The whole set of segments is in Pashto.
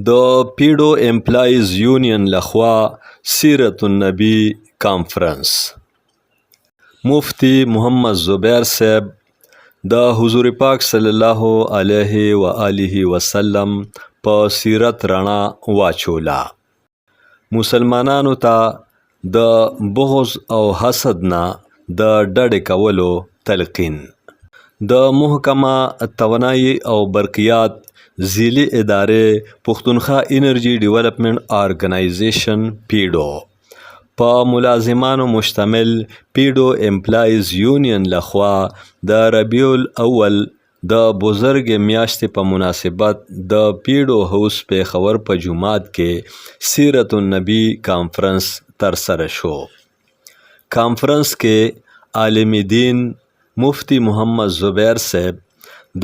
د پیډو امپلایز یونین لخوا سیرت النبی کانفرنس مفتی محمد زبیر صاحب د حضور پاک صلی الله علیه و آله وسلم په سیرت رڼا واچولا. مسلمانانو ته د بغض او حسد نه د ډډې کولو تلقین. د محکمه توانایي او برقیات ذیلی ادارې پښتونخوا انرژي ډیولپمنٹ آرګنایزیشن پیډو په ملازمانو مشتمل پیډو امپلایز یونین لخوا د ربیع الاول د بزرګ میاشتې په مناسبت د پیډو هاوس پېښور په جومات کې سیرت النبی کانفرنس ترسره شو. کانفرنس کې عالم دین مفتی محمد زبیر صاحب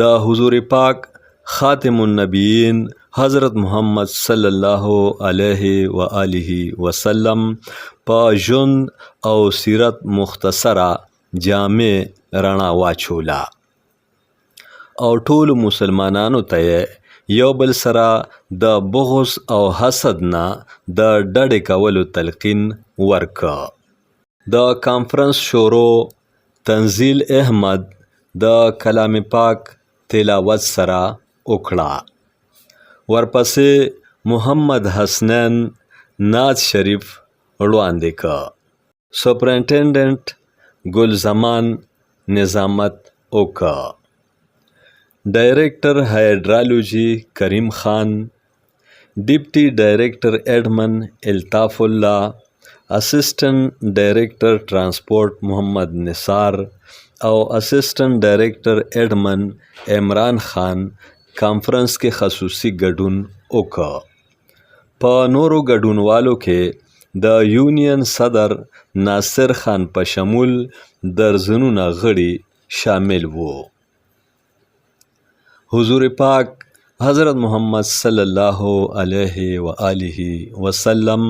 د حضور پاک خاتم النبیین حضرت محمد صلی الله علیه و آله وسلم په ژوند او سیرت مختصره جامع رڼا واچولا او ټولو مسلمانانو ته یو بل سره د بغض او حسد نه د ډډې کولو تلقین ورکړ. د کانفرنس شروع تنزیل احمد د کلام پاک تلاوت سره وکړه. ورپسې محمد حسنین نعت شریف وړاندې کړ. سپرنټنډنټ ګل زمان نظامت وکړ. ډایریکټر هایډرالوجي کریم خان، ډیپټي ډایریکټر ایډمن الطاف الله، اسسټنټ ډایریکټر ټرانسپورټ محمد نثار او اسسټنټ ډایریکټر ایډمن عمران خان کانفرنس کې خصوصي ګډون وکړ. په نورو ګډونوالو کې د یونین صدر ناصر خان په شمول درځنونه غړي شامل وو. حضور پاک حضرت محمد صلی الله علیه و آله وسلم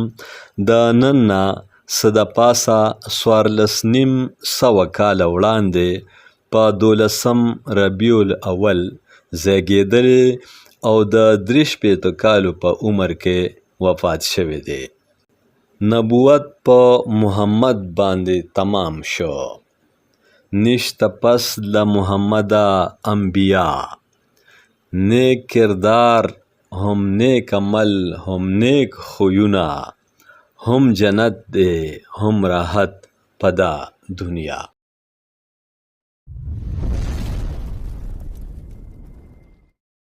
د نن نه څه د پاسه 14,900 کاله وړاندې په 12 ربیع الاول زیږېدلی او د 63 کالو په عمر کې وفات شوی دی. نبوت په محمد باندې تمام شو. نشته پس له محمده انبیا، نیک کردار هم نیک عمل هم نیک خویونه، هم جنت دی هم راحت په دا دنیا.